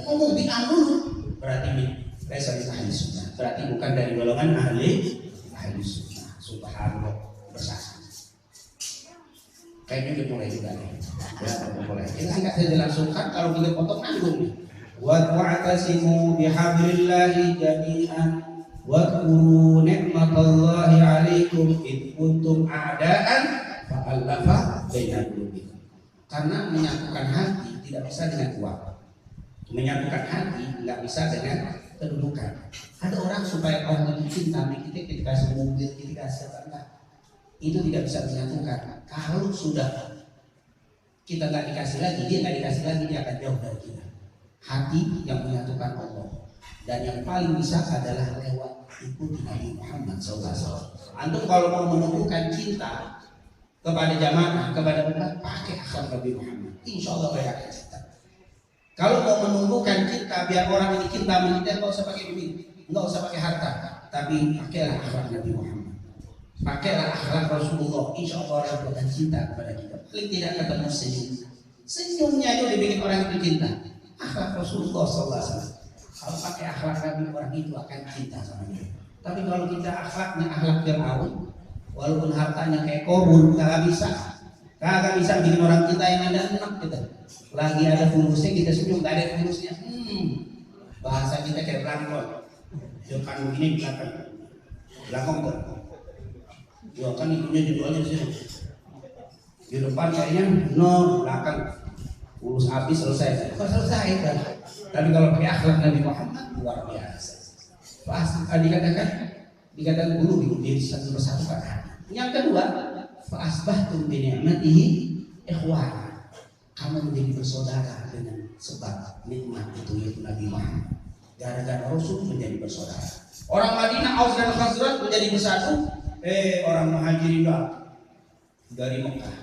ngomong bid'ah dulu, berarti spesialis ahli sunnah, berarti bukan dari golongan ahli sunnah. Subhanallah, bersaksi. Kayaknya udah mulai juga nih. Mulai. Ini enggak saya langsungkan kalau kita potong nanggung. Wa ta'tasimu bihablillahi jami'an wa ni'matallahi 'alaikum id kuntum a'da'an fa'alafa baina qulubikum. Karena menyatukan hati tidak bisa dengan uang. Menyatukan hati enggak bisa dengan kedudukan. Ada orang supaya orang itu cinta kita dikasih mobil, kita dikasih apa, itu tidak bisa menyatukan. Kalau sudah kita nggak dikasih lagi, dia nggak dikasih lagi, dia akan jauh dari kita. Hati yang menyatukan Allah, dan yang paling bisa adalah lewat ikuti Nabi Muhammad SAW. Antum kalau mau menumbuhkan cinta kepada jamaah, kepada umat, pakai akhlak Nabi Muhammad. Insya Allah banyak cinta. Kalau mau menumbuhkan cinta biar orang ini cinta mencintai, nggak usah pakai duit, nggak usah pakai harta, tapi pakailah akhlak Nabi Muhammad, pakailah akhlak Rasulullah. Insya Allah orang akan cinta kepada kita. Paling tidak ketemu senyumnya itu dibikin orang itu cinta. Akhlak Rasulullah SAW. Kalau pakai akhlak Nabi, orang itu akan cinta sama dia. Tapi kalau kita akhlaknya akhlak Fir'aun, walaupun hartanya kayak korun, kagak bisa bikin orang kita yang ada enak kita. Lagi ada fulusnya kita senyum, gak ada fulusnya. Bahasa kita kayak belangkon. Depan begini belakang kok. Ya kan itunya judulnya di sini. Di depan kayaknya no, belakang fulus habis selesai. Kok selesai kan? Tapi kalau pakai akhlak Nabi Muhammad luar biasa. Dikatakan dulu dia bisa bersatukan hati. Yang kedua, fa'asbahtum bi ni'matihi ikhwana. Kamu menjadi bersaudara dengan sebab nikmat itu yaitu Nabi Muhammad. Gara-gara Rasul menjadi bersaudara. Orang Madinah, Aus dan Khazraj menjadi bersatu. Orang Muhajirin dari Mekah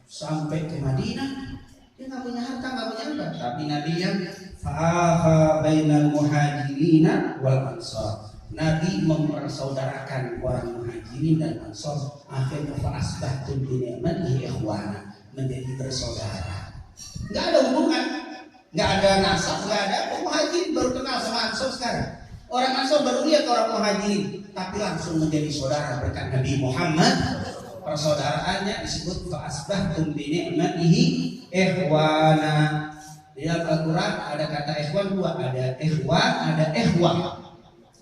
sampai ke Madinah, dia nggak punya harta, nggak punya apa. Tapi Nabi yang fa'aha bainal muhajirina wal ansar. Nabi mempersaudarakan orang Muhajirin dan Ansar. Akhirnya fa'asbahtum bi ni'matihi ikhwana, menjadi bersaudara. Nggak ada hubungan, nggak ada nasab, nggak ada. Muhajirin baru kenal sama Ansar sekarang. Orang Ansar baru lihat orang Muhajirin, tapi langsung menjadi saudara berkat Nabi Muhammad. Persaudaraannya disebut fa'asbahtum bi ni'matihi ikhwana. Di dalam Al-Quran ada kata ikhwan dua, ada ikhwan, ada ikhwah.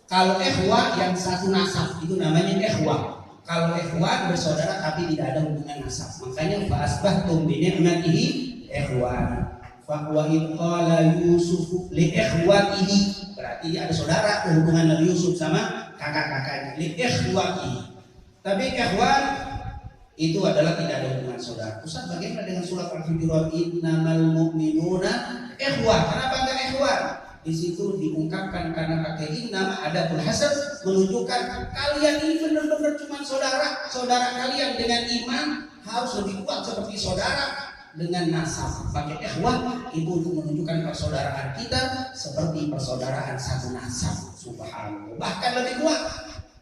Kalau ikhwah yang satu nasab itu namanya ikhwah. Kalau ikhwan bersaudara tapi tidak ada hubungan nasab. Makanya fa asbahtum bi ni'matihi ikhwan. Fa wa in qala Yusuf li ikhwatihi, berarti ada saudara, hubungan Nabi Yusuf sama kakak-kakaknya, li ikhwatihi. Tapi ikhwan itu adalah tidak ada hubungan saudara. Ustaz, bagaimana dengan surat Al-Hujurat, innamal mu'minuna ikhwah? Kenapa enggak ikhwan? Di situ diungkapkan karena pakai innama adatul hasad, menunjukkan kalian ini benar-benar cuma saudara. Saudara kalian dengan iman harus lebih kuat seperti saudara dengan nasab. Pakai ikhwah itu untuk menunjukkan persaudaraan kita seperti persaudaraan satu nasab. Subhanallah. Bahkan lebih kuat.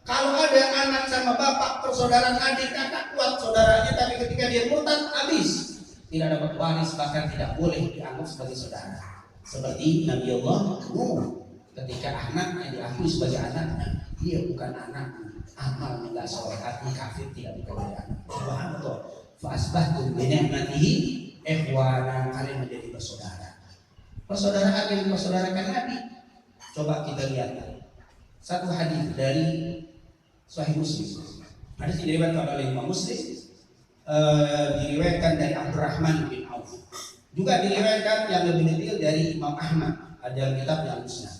Kalau ada anak sama bapak, persaudaraan adik kakak kuat saudaranya, tapi ketika dia murtad habis, tidak dapat waris, bahkan tidak boleh dianggap sebagai saudara. Seperti Nabi Allah Nuh, ketika anaknya diakui sebagai anaknya, dia bukan anaknya, amalnya nggak soleh, hati kafir, tidak diperoleh anak. Subhanallah. Fa asbahtum bi ni'matihi ikhwana, kalian menjadi bersaudara. Persaudaraan yang mempersaudarakan Nabi. Coba kita lihat satu hadis dari Sahih Muslim. Hadis ini diriwayatkan oleh Imam Muslim, diriwayatkan dari Abdurrahman bin Auf. Juga diriwayatkan yang lebih detail dari Imam Ahmad, ada kitab yang Musnad.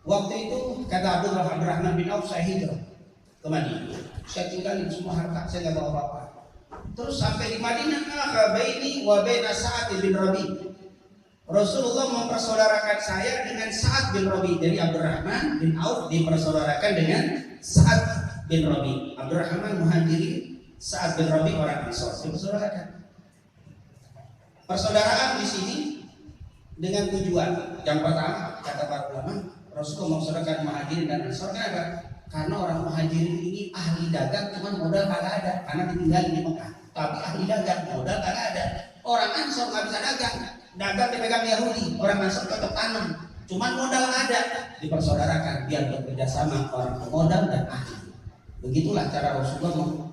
Waktu itu kata Abdurrahman bin Auf, saya hijrah ke Madinah. Saya tinggalin semua harta, saya nggak bawa apa-apa. Terus sampai di Madinah, baini wa baina Sa'ad bin Rabi. Rasulullah mempersaudarakan saya dengan Sa'ad bin Rabi. Jadi Abdurrahman bin Auf dipersaudarakan dengan Sa'ad bin Rabi. Abdurrahman Muhajirin, Sa'ad bin Rabi orang Ansor, dipersaudarakan. Persaudaraan di sini dengan tujuan. Yang pertama, kata para ulama, Rasulullah mempersaudarakan Muhajirin dan Ansor. Kenapa? Karena orang Muhajirin ini ahli dagang, cuman modal kagak ada karena ditinggalin di Mekah. Tapi ahli dagang, modal kagak ada. Orang Ansor nggak bisa dagang dipegang Yahudi. Orang Ansor tetap tanam, cuman modal ada, dipersaudarakan biar bekerja sama orang pemodal dan ahli. Begitulah cara Rasulullah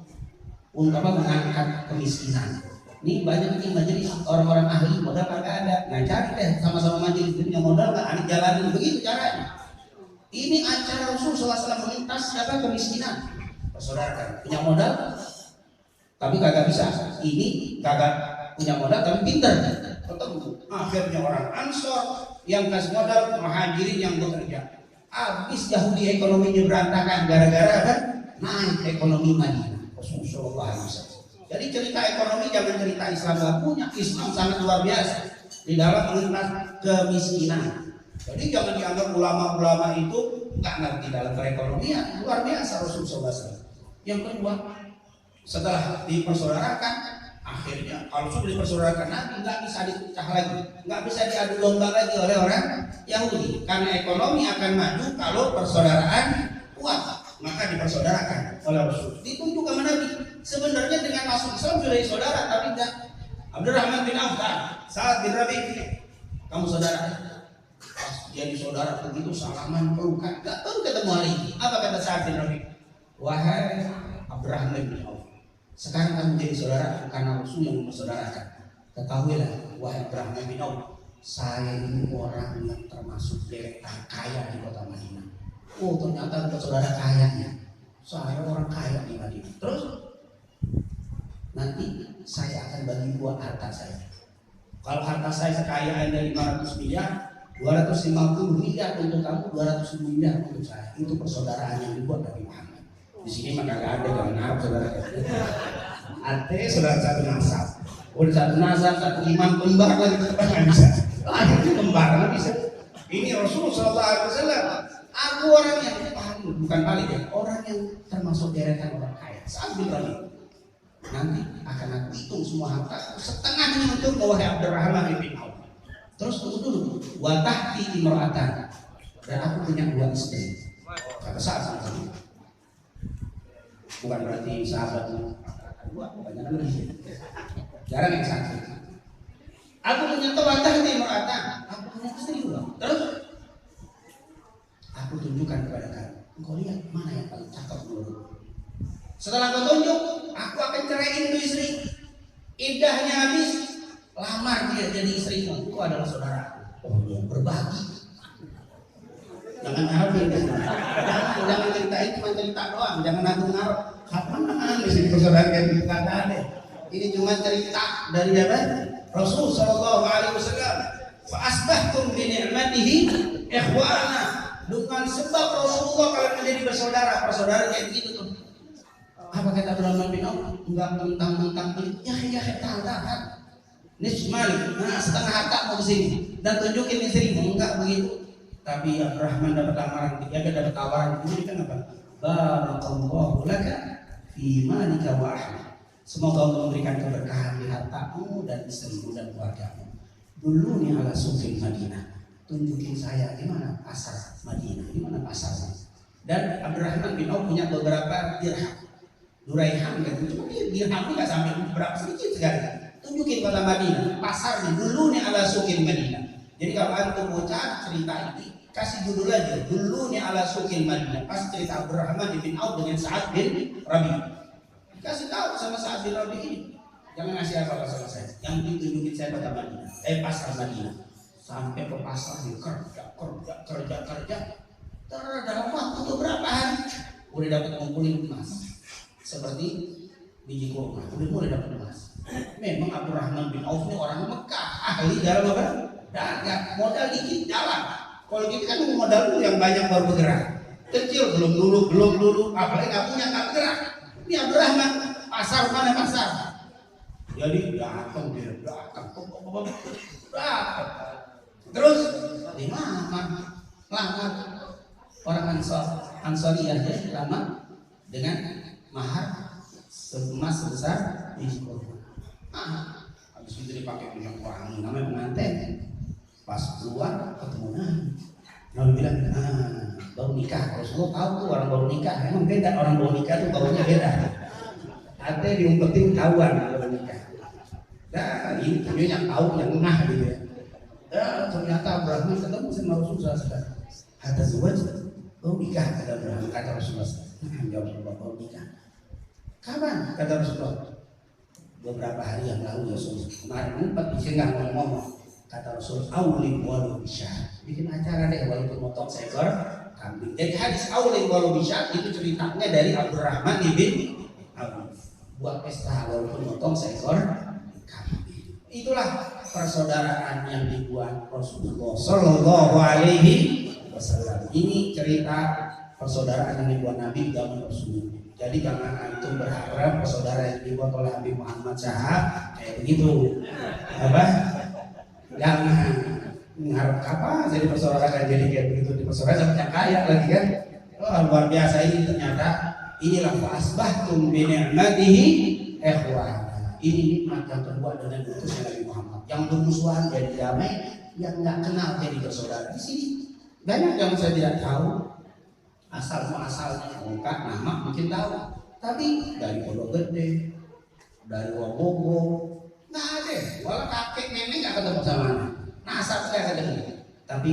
untuk mengangkat kemiskinan. Ini banyak nih majelis orang-orang ahli, modal kagak ada. Nah cari deh sama-sama majelis punya modal nggak, ahli jalanin, begitu caranya. Ini acara Rasulullah SAW melintas siapa kemiskinan. Persaudarakan, punya modal tapi kagak bisa. Ini kagak punya modal tapi pintar. Ketemu akhirnya orang Ansor yang kasih modal, Muhajirin yang bekerja. Habis Yahudi ekonominya berantakan gara-gara kan naik ekonomi Madinah. Rasulullah SAW. Jadi cerita ekonomi jangan cerita Islam gak punya. Islam sangat luar biasa di dalam melintas kemiskinan. Jadi jangan dianggap ulama-ulama itu nggak ngerti dalam perekonomian. Luar biasa Rasulullah SAW. Yang kedua, setelah dipersaudarakan, akhirnya kalau sudah dipersaudarakan Nabi nggak bisa dipecah lagi, nggak bisa diadu domba lagi oleh orang Yahudi. Karena ekonomi akan maju kalau persaudaraan kuat, maka dipersaudarakan oleh Rasul. Ditunjuk sama Nabi. Sebenarnya dengan masuk Islam sudah saudara, tapi enggak. Abdurrahman bin Auf, Sa'ad bin Rabi, kamu saudara. Pas jadi saudara begitu salaman pelukan, nggak baru ketemu hari ini. Apa kata Sa'ad bin Rabi? Wahai Abdurrahman bin Auf, sekarang kamu jadi saudara karena Rasul yang mempersaudarakan. Ketahuilah, wahai Abdurrahman bin Auf, saya ini orang yang termasuk deretan kaya di kota Madinah. Oh ternyata ada saudara kayanya. Saya orang kaya di Madinah. Terus nanti saya akan bagi dua harta saya. Kalau harta saya sekaya ada 500 miliar, 250 miliar untuk kamu, 200 miliar untuk saya. Itu persaudaraan yang dibuat dari Muhammad. Di sini maka gak ada jangan harap saudara. Artinya saudara satu nasab. Udah satu nasab, satu imam kembar lagi tetap nggak bisa. Akhirnya kembar nggak bisa. Ini Rasulullah SAW. Aku orang yang bukan paling ya, orang yang termasuk deretan orang kaya. Saat berani nanti akan aku hitung semua harta, setengahnya untuk wahai Abdurrahman bin Auf. Terus tunggu dulu, watahti imra'atan, dan aku punya 2 istri. Kata sahabat tadi, bukan berarti sahabat 2, banyak lagi. Jarang yang satu. Aku punya watahti imra'atan, aku punya istri 2. Terus aku tunjukkan kepada kamu. Engkau lihat mana yang paling cakep dulu. Setelah kau tunjuk, aku akan ceraiin itu istri. Iddahnya habis, lamar dia jadi istrimu. Itu adalah saudaraku. Oh, berbagi. Jangan ngarepin, jangan ceritain cuma cerita doang, jangan ngarep. Kapan di sini persaudaraan kayak gitu kata ada. Ini cuma cerita dari Rasul Shallallahu Alaihi Wasallam. Fa asbahtum bi ni'matihi ikhwana. Dengan sebab Rasulullah kalian menjadi bersaudara, persaudara kayak gitu tuh. Apa kata Abdurrahman bin Auf? Enggak mentang-mentang ya tahan. Nismali, nah setengah harta mau kesini dan tunjukin istrimu, enggak begitu. Tapi Abdurrahman dapat lamaran ketiga, dapat tawaran ini kan apa? Barakallahu laka fi malika wa ahli. Semoga Allah memberikan keberkahan di hartamu dan istrimu dan keluargamu. Dulu nih ala suqil Madinah. Tunjukin saya di mana pasar Madinah, di mana pasarnya. Dan Abdurrahman bin Auf punya beberapa dirham. Nuraihan kan, cuma dirham enggak sampai berapa, sedikit sekali. Tunjukin kota Madinah, pasarnya dulu nih ala suqil Madinah. Jadi kalau antum mau cari cerita ini, kasih judul aja dulu nih ala suqil Madinah. Pas cerita Abdurrahman bin Auf dengan Sa'ad bin Rabi. Kasih tahu sama Sa'ad bin Rabi ini. Jangan ngasih apa-apa sama saya. Yang ditunjukin saya kota Madinah, pasar Madinah. Sampai ke pasar kerja. Dalam waktu beberapa hari udah dapat ngumpulin emas. Seperti biji kurma, udah mulai dapat emas. Memang Abdurrahman bin Auf ini orang Mekah, ahli dalam apa? Dagang, modal dikit jalan. Kalau kita kan modal dulu yang banyak baru bergerak. Kecil belum dulu, apalagi nggak punya nggak bergerak. Ini Abdurrahman, pasar mana pasar? Jadi datang. Terus lamar orang Ansariyah ya, lamar dengan mahar emas sebesar biji kurma. Habis itu dipakai minyak wangi, namanya pengantin. Pas keluar ketemu Nabi bilang, baru nikah. Rasulullah tahu tuh orang baru nikah. Emang beda, orang baru nikah tuh baunya beda. Ada diumpetin tahuan baru nikah. Nah, ini yang tahu yang ngah gitu ya. Ternyata Abraham ketemu sama Rasulullah SAW. Hatta zuwaj, baru nikah kata Abraham, kata Rasulullah SAW. Jawab Rasulullah, baru nikah. Kapan? Kata Rasulullah. Beberapa hari yang lalu ya Rasulullah. Kemarin empat di sini nggak ngomong. Kata Rasul, awli walau bisyah. Bikin acara deh walaupun motong seekor kambing. Jadi hadis awli walau bisyah itu ceritanya dari Abdurrahman bin Auf. Buat pesta walaupun motong seekor kambing. Itulah persaudaraan yang dibuat Rasulullah Sallallahu Alaihi Wasallam. Ini cerita persaudaraan yang dibuat Nabi zaman Rasulullah. Jadi jangan antum berharap persaudaraan yang dibuat oleh Nabi Muhammad Syahab kayak begitu. Apa? Jangan mengharap apa jadi persaudaraan jadi kayak begitu, di persaudaraan sama yang kaya lagi kan. Luar biasa ini ternyata. Inilah fa'asbahtum bi ni'matihi ikhwana. Ini nikmat yang terbuat dengan utusnya Nabi Muhammad. Yang bermusuhan jadi damai, yang nggak kenal jadi bersaudara. Di sini banyak yang saya tidak tahu asal-muasalnya, muka, nama mungkin tahu. Tapi dari Pondok Gede, dari Wobogo, nggak ada. Walau kakek nenek nggak ketemu sama anak. Nasab saya ketemu. Tapi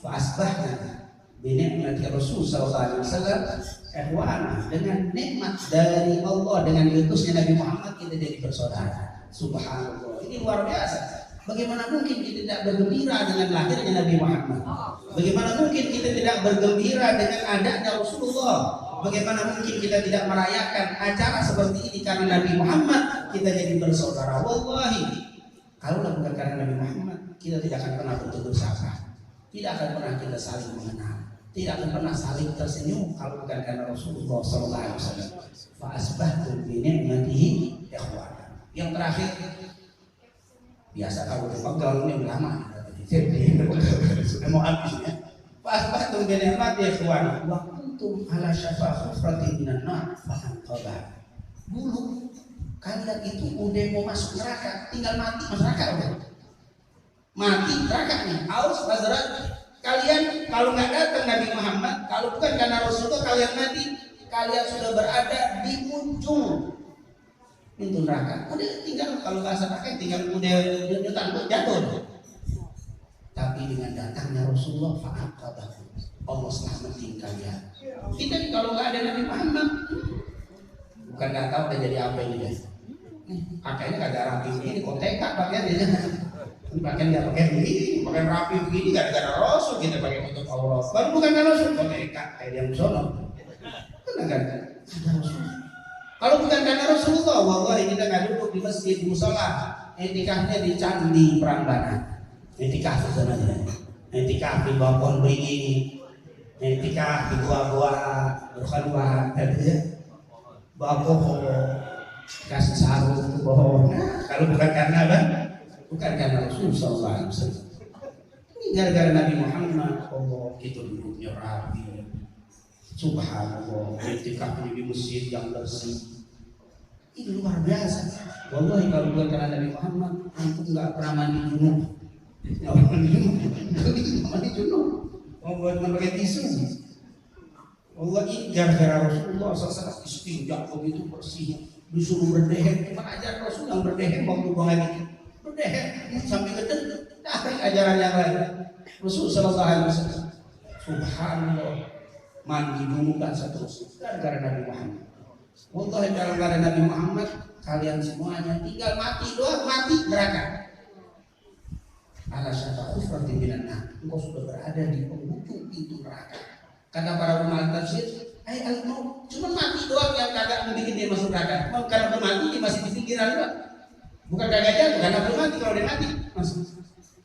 fasbahna binikmati Rasul sallallahu alaihi wasallam ikhwana, dengan nikmat dari Allah, dengan diutusnya Nabi Muhammad kita jadi bersaudara. Subhanallah. Ini luar biasa. Bagaimana mungkin kita tidak bergembira dengan lahirnya Nabi Muhammad? Bagaimana mungkin kita tidak bergembira dengan adanya Rasulullah? Bagaimana mungkin kita tidak merayakan acara seperti ini karena Nabi Muhammad kita jadi bersaudara? Wallahi, kalau bukan karena Nabi Muhammad, kita tidak akan pernah bertegur sapa, tidak akan pernah kita saling mengenal, tidak akan pernah saling tersenyum kalau bukan karena Rasulullah SAW. Fa asbahtum bi ni'matihi ikhwana. Yang terakhir, biasa kalau dipegang ini lama, sudah mau habis ya. Fa asbahtum bi ni'matihi ikhwana wa kuntum ala syafa hufratin minan nar fahanqadha. Dulu kalian itu udah mau masuk neraka, tinggal mati masuk neraka udah. Mati neraka nih, aus Hazrat. Kalian kalau nggak datang Nabi Muhammad, kalau bukan karena Rasulullah kalian mati, kalian sudah berada di ujung pintu neraka. Udah tinggal kalau bahasa pakai tinggal udah jatuh. Tapi dengan datangnya Rasulullah fa'aqabahu, Allah selamatin kalian. Kita kalau nggak ada Nabi Muhammad, bukan nggak tahu udah jadi apa ini deh. Pakainya kagak rapi ini koteka pakaiannya. Pakaian nggak pakai begini, pakai rapi begini, gara-gara Rasul kita pakai untuk aurat. Baru bukan karena Rasul, pakai kayak yang sono. Kan? Kalau bukan karena Rasulullah, wallahi kita nggak duduk di masjid, di musola, etikahnya di candi Prambanan. Etikah sebenarnya, etikah di bawah pohon beringin, etikah di gua-gua berkhalwat, ya, bawah pohon, kasih sarung ke pohon. Nah, kalau bukan karena apa? Bukan karena Rasulullah SAW. Ini gara-gara Nabi Muhammad, Allah itu duduknya rapi. Subhanallah, etikah di masjid yang bersih. Ini luar biasa. Wallahi kalau bukan karena Nabi Muhammad, antum nggak pernah mandi junub. Mandi junub. Mau buat pakai tisu. Allah ini gara-gara Rasulullah SAW istinja begitu bersih, disuruh berdehem. Cuma ajar Rasul yang berdehem waktu buang air itu. Berdehem sampai ke tarik ajaran yang lain. Rasul Sallallahu Alaihi Wasallam. Subhanallah, mandi dulu dan seterusnya. Gara-gara Nabi Muhammad. Wallahi kalau nggak ada Nabi Muhammad, kalian semuanya tinggal mati doang, mati neraka. Ala syafa khufratin minan nar. Engkau sudah berada di penghujung pintu neraka. Kata para ulama tafsir, al-maut cuma mati doang yang kagak membuat dia masuk neraka. Kalau belum mati dia masih di pinggiran doang. Bukan kagak jatuh, karena belum mati. Kalau dia mati masuk.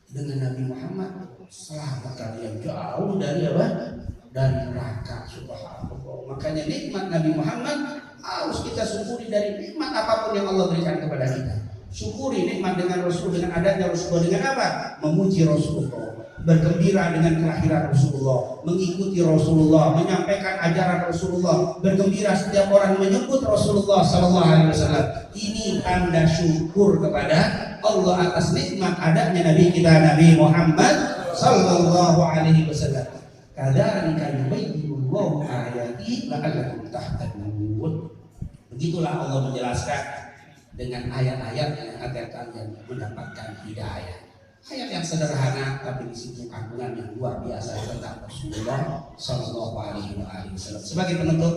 Dengan Nabi Muhammad selamat kalian jauh dari apa? Dari neraka. Subhanallah. Makanya nikmat Nabi Muhammad harus kita syukuri dari nikmat apapun yang Allah berikan kepada kita. Syukuri nikmat dengan Rasul, dengan adanya Rasulullah, dengan apa? Memuji Rasulullah, bergembira dengan kelahiran Rasulullah, mengikuti Rasulullah, menyampaikan ajaran Rasulullah, bergembira setiap orang menyebut Rasulullah Sallallahu Alaihi Wasallam. Ini tanda syukur kepada Allah atas nikmat adanya Nabi kita Nabi Muhammad Sallallahu Alaihi Wasallam. Kadzalika yubayyinullahu ayatihi la'allakum tahtadun. Begitulah Allah menjelaskan dengan ayat-ayat yang agar kalian mendapatkan hidayah. Ayat yang sederhana tapi di situ kandungan yang luar biasa tentang Rasulullah Sallallahu Alaihi Wasallam. Sebagai penutup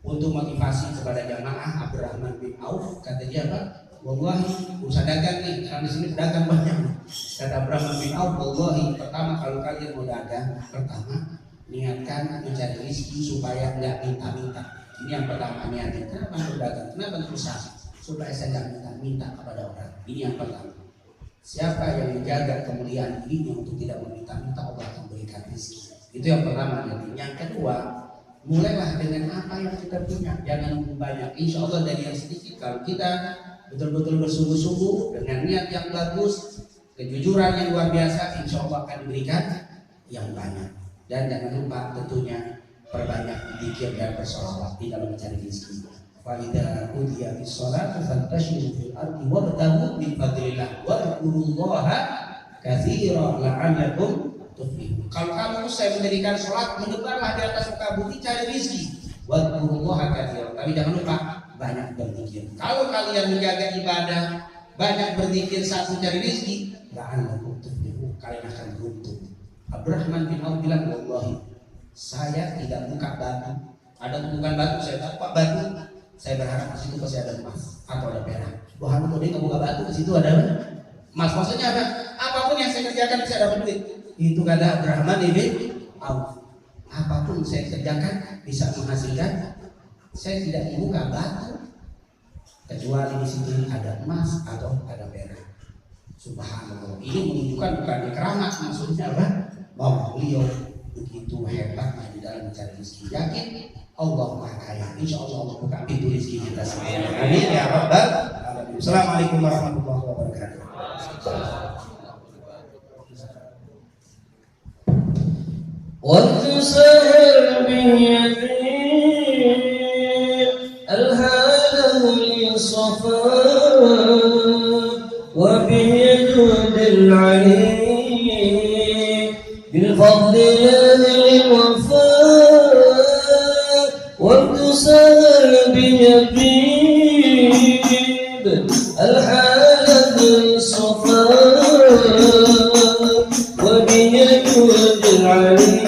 untuk motivasi kepada jamaah, Abdurrahman bin Auf kata dia apa? Wallahi usaha dagang nih, karena di sini pedagang banyak. Kata Abdurrahman bin Auf, wallahi pertama kalau kalian mau dagang, pertama niatkan mencari rezeki supaya nggak minta-minta. Ini yang pertama niatkan. Kenapa berdagang? Kenapa berusaha? Supaya saya nggak minta-minta kepada orang. Ini yang pertama. Siapa yang menjaga kemuliaan dirinya untuk tidak meminta-minta, Allah akan berikan rezeki. Itu yang pertama. Yang kedua, mulailah dengan apa yang kita punya. Jangan nunggu banyak. Insya Allah dari yang sedikit. Kalau kita betul-betul bersungguh-sungguh dengan niat yang bagus, kejujuran yang luar biasa, insya Allah akan diberikan yang banyak. Dan jangan lupa tentunya perbanyak zikir dan bersolawat di dalam mencari rezeki. Fa idza qudiya bis-shalati fantashiru fil ardi wabtaghu min fadlillah wadhkurullaha katsiran la'allakum tuflihun. Kalau kamu usai mendirikan salat, menyebarlah di atas muka bumi cari rezeki. Wadhkurullaha katsiran. Tapi jangan lupa banyak berzikir. Kalau kalian menjaga ibadah, banyak berzikir saat mencari rezeki, la'allakum tuflihun. Kalian akan beruntung. Abdurrahman bin Auf bilang, wallahi saya tidak buka batu. Ada tumpukan batu, saya tahu Pak batu. Saya berharap di situ pasti ada emas atau ada perak. Subhanallah, dia nggak buka batu, di situ ada emas. Maksudnya apa? Apapun yang saya kerjakan bisa dapat duit. Itu kata Abdurrahman bin Auf. Apapun saya kerjakan bisa menghasilkan. Saya tidak buka batu kecuali di situ ada emas atau ada perak. Subhanallah. Ini menunjukkan bukan keramat, maksudnya apa? Bahwa beliau begitu hebatnya di dalam mencari rezeki. Yakin Allah Maha Kaya. Insya Allah Allah buka pintu rezeki kita semua. Amin ya Rabbal Alamin. Assalamualaikum warahmatullahi wabarakatuh. والتسهل باليمين الهاله للصفاء وبه يجود العليم بالفضل الذي الوفاء والتسهل باليمين الحاله للصفاء وبه يجود العليم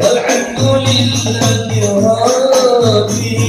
والحمد لله ربي